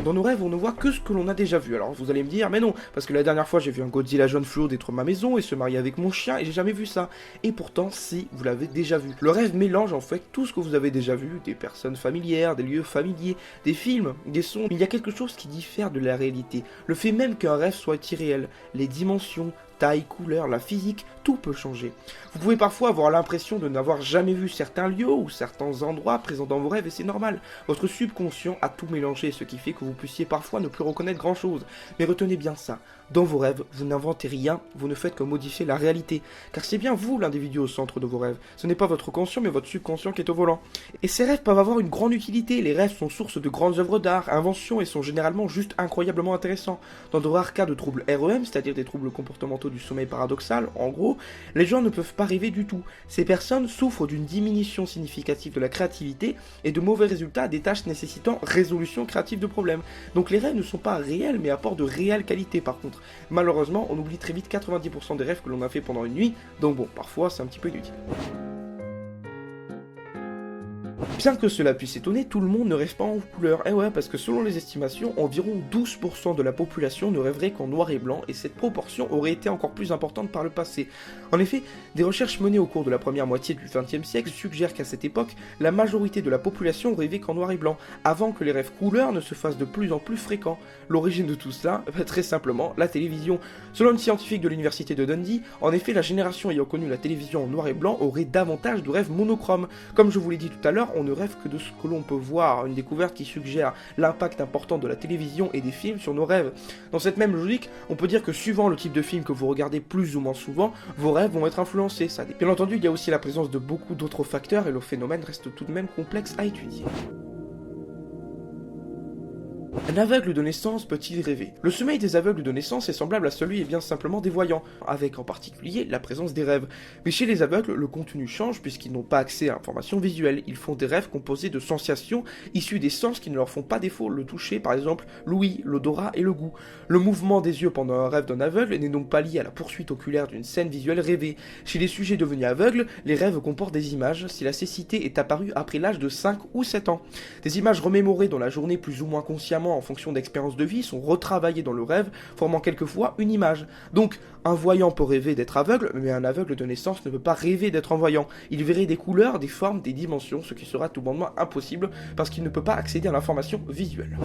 Dans nos rêves, on ne voit que ce que l'on a déjà vu. Alors vous allez me dire, mais non, parce que la dernière fois j'ai vu un Godzilla jaune fluo détruire ma maison et se marier avec mon chien et j'ai jamais vu ça. Et pourtant, si, vous l'avez déjà vu. Le rêve mélange en fait tout ce que vous avez déjà vu, des personnes familières, des lieux familiers, des films, des sons. Mais il y a quelque chose qui diffère de la réalité. Le fait même qu'un rêve soit irréel, les dimensions, taille, couleur, la physique, tout peut changer. Vous pouvez parfois avoir l'impression de n'avoir jamais vu certains lieux ou certains endroits présents dans vos rêves et c'est normal. Votre subconscient a tout mélangé, ce qui fait que vous puissiez parfois ne plus reconnaître grand chose. Mais retenez bien ça, dans vos rêves, vous n'inventez rien, vous ne faites que modifier la réalité. Car c'est bien vous l'individu au centre de vos rêves. Ce n'est pas votre conscient mais votre subconscient qui est au volant. Et ces rêves peuvent avoir une grande utilité, les rêves sont source de grandes œuvres d'art, inventions et sont généralement juste incroyablement intéressants. Dans de rares cas de troubles REM, c'est-à-dire des troubles comportementaux du sommeil paradoxal, en gros, les gens ne peuvent pas rêver du tout. Ces personnes souffrent d'une diminution significative de la créativité et de mauvais résultats à des tâches nécessitant résolution créative de problèmes. Donc les rêves ne sont pas réels mais apportent de réelle qualité par contre. Malheureusement, on oublie très vite 90% des rêves que l'on a fait pendant une nuit, donc bon, parfois c'est un petit peu inutile. Bien que cela puisse étonner, tout le monde ne rêve pas en couleur. Eh ouais, parce que selon les estimations, environ 12% de la population ne rêverait qu'en noir et blanc, et cette proportion aurait été encore plus importante par le passé. En effet, des recherches menées au cours de la première moitié du XXe siècle suggèrent qu'à cette époque, la majorité de la population rêvait qu'en noir et blanc, avant que les rêves couleurs ne se fassent de plus en plus fréquents. L'origine de tout cela, très simplement, la télévision. Selon une scientifique de l'université de Dundee, en effet, la génération ayant connu la télévision en noir et blanc aurait davantage de rêves monochromes. Comme je vous l'ai dit tout à l'heure, on ne rêve que de ce que l'on peut voir, une découverte qui suggère l'impact important de la télévision et des films sur nos rêves. Dans cette même logique, on peut dire que suivant le type de film que vous regardez plus ou moins souvent, vos rêves vont être influencés. Bien entendu, il y a aussi la présence de beaucoup d'autres facteurs et le phénomène reste tout de même complexe à étudier. Un aveugle de naissance peut-il rêver? Le sommeil des aveugles de naissance est semblable à celui bien simplement des voyants, avec en particulier la présence des rêves. Mais chez les aveugles, le contenu change puisqu'ils n'ont pas accès à l'information visuelle. Ils font des rêves composés de sensations issues des sens qui ne leur font pas défaut. Le toucher, par exemple, l'ouïe, l'odorat et le goût. Le mouvement des yeux pendant un rêve d'un aveugle n'est donc pas lié à la poursuite oculaire d'une scène visuelle rêvée. Chez les sujets devenus aveugles, les rêves comportent des images si la cécité est apparue après l'âge de 5 ou 7 ans. Des images remémorées dans la journée plus ou moins consciemment en fonction d'expériences de vie sont retravaillées dans le rêve, formant quelquefois une image. Donc, un voyant peut rêver d'être aveugle, mais un aveugle de naissance ne peut pas rêver d'être un voyant. Il verrait des couleurs, des formes, des dimensions, ce qui sera tout bonnement impossible parce qu'il ne peut pas accéder à l'information visuelle.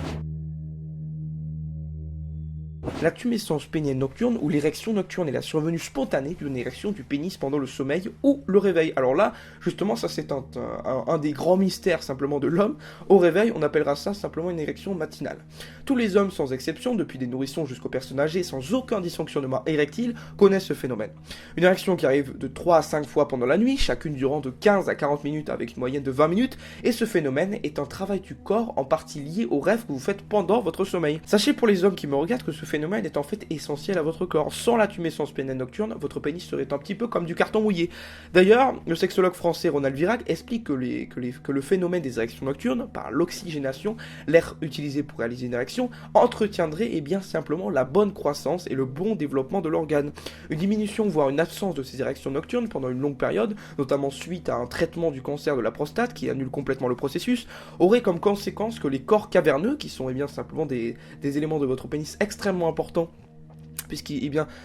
La tumescence pénienne nocturne ou l'érection nocturne est la survenue spontanée d'une érection du pénis pendant le sommeil ou le réveil. Alors là, justement, ça c'est un des grands mystères simplement de l'homme. Au réveil, on appellera ça simplement une érection matinale. Tous les hommes, sans exception, depuis des nourrissons jusqu'aux personnes âgées sans aucun dysfonctionnement érectile, connaissent ce phénomène. Une érection qui arrive de 3 à 5 fois pendant la nuit, chacune durant de 15 à 40 minutes avec une moyenne de 20 minutes, et ce phénomène est un travail du corps en partie lié au rêve que vous faites pendant votre sommeil. Sachez pour les hommes qui me regardent que ce phénomène est en fait essentiel à votre corps. Sans la tumescence pénienne nocturne, votre pénis serait un petit peu comme du carton mouillé. D'ailleurs, le sexologue français Ronald Virac explique que le phénomène des érections nocturnes, par l'oxygénation, l'air utilisé pour réaliser une érection, entretiendrait et bien simplement la bonne croissance et le bon développement de l'organe. Une diminution, voire une absence de ces érections nocturnes pendant une longue période, notamment suite à un traitement du cancer de la prostate qui annule complètement le processus, aurait comme conséquence que les corps caverneux, qui sont bien simplement des éléments de votre pénis extrêmement importants, puisque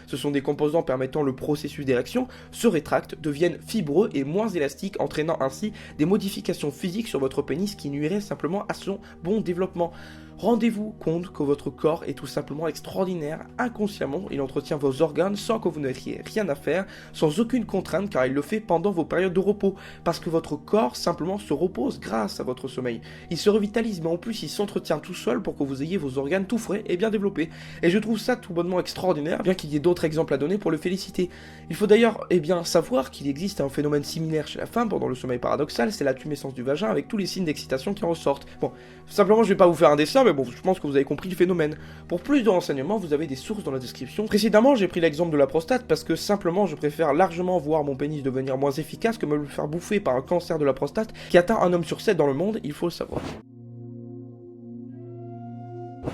ce sont des composants permettant le processus d'érection, se rétractent, deviennent fibreux et moins élastiques, entraînant ainsi des modifications physiques sur votre pénis qui nuiraient simplement à son bon développement. Rendez-vous compte que votre corps est tout simplement extraordinaire. Inconsciemment, il entretient vos organes sans que vous n'ayez rien à faire, sans aucune contrainte, car il le fait pendant vos périodes de repos, parce que votre corps simplement se repose grâce à votre sommeil. Il se revitalise, mais en plus il s'entretient tout seul pour que vous ayez vos organes tout frais et bien développés. Et je trouve ça tout bonnement extraordinaire, bien qu'il y ait d'autres exemples à donner pour le féliciter. Il faut d'ailleurs savoir qu'il existe un phénomène similaire chez la femme pendant le sommeil paradoxal, c'est la tumescence du vagin avec tous les signes d'excitation qui en ressortent. Bon, simplement je vais pas vous faire un dessin, mais bon, je pense que vous avez compris le phénomène. Pour plus de renseignements, vous avez des sources dans la description. Précédemment, j'ai pris l'exemple de la prostate parce que simplement, je préfère largement voir mon pénis devenir moins efficace que me le faire bouffer par un cancer de la prostate qui atteint un homme sur 7 dans le monde, il faut le savoir.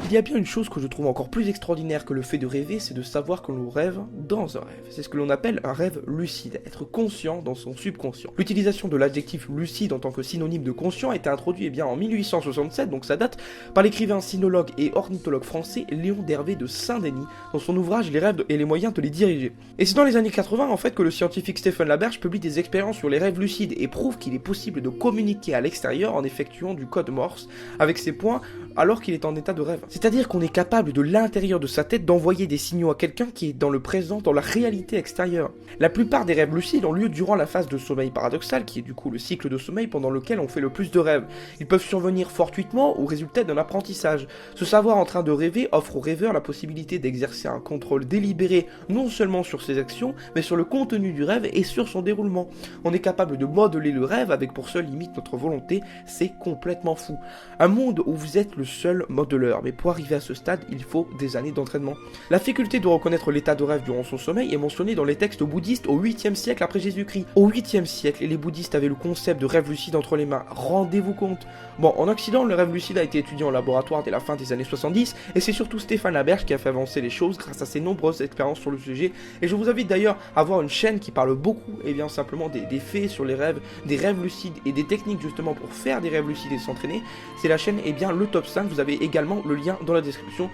Il y a bien une chose que je trouve encore plus extraordinaire que le fait de rêver, c'est de savoir que l'on rêve dans un rêve. C'est ce que l'on appelle un rêve lucide, être conscient dans son subconscient. L'utilisation de l'adjectif lucide en tant que synonyme de conscient a été introduit en 1867, donc ça date, par l'écrivain, sinologue et ornithologue français Léon d'Hervé de Saint-Denis, dans son ouvrage Les rêves et les moyens de les diriger. Et c'est dans les années 80 en fait que le scientifique Stephen Laberge publie des expériences sur les rêves lucides et prouve qu'il est possible de communiquer à l'extérieur en effectuant du code Morse avec ses points alors qu'il est en état de rêve. C'est-à-dire qu'on est capable de l'intérieur de sa tête d'envoyer des signaux à quelqu'un qui est dans le présent, dans la réalité extérieure. La plupart des rêves lucides ont lieu durant la phase de sommeil paradoxal, qui est du coup le cycle de sommeil pendant lequel on fait le plus de rêves. Ils peuvent survenir fortuitement ou résulter d'un apprentissage. Ce savoir en train de rêver offre au rêveur la possibilité d'exercer un contrôle délibéré non seulement sur ses actions, mais sur le contenu du rêve et sur son déroulement. On est capable de modeler le rêve avec pour seule limite notre volonté, c'est complètement fou. Un monde où vous êtes le seul modeleur, mais pour arriver à ce stade, il faut des années d'entraînement. La faculté de reconnaître l'état de rêve durant son sommeil est mentionnée dans les textes bouddhistes au 8e siècle après Jésus-Christ. Au 8e siècle, les bouddhistes avaient le concept de rêve lucide entre les mains. Rendez-vous compte. Bon, en Occident, le rêve lucide a été étudié en laboratoire dès la fin des années 70, et c'est surtout Stephen Laberge qui a fait avancer les choses grâce à ses nombreuses expériences sur le sujet. Et je vous invite d'ailleurs à voir une chaîne qui parle beaucoup, et bien simplement des faits sur les rêves, des rêves lucides et des techniques justement pour faire des rêves lucides et s'entraîner. C'est la chaîne, et bien le top 5. Vous avez également le lien dans la description.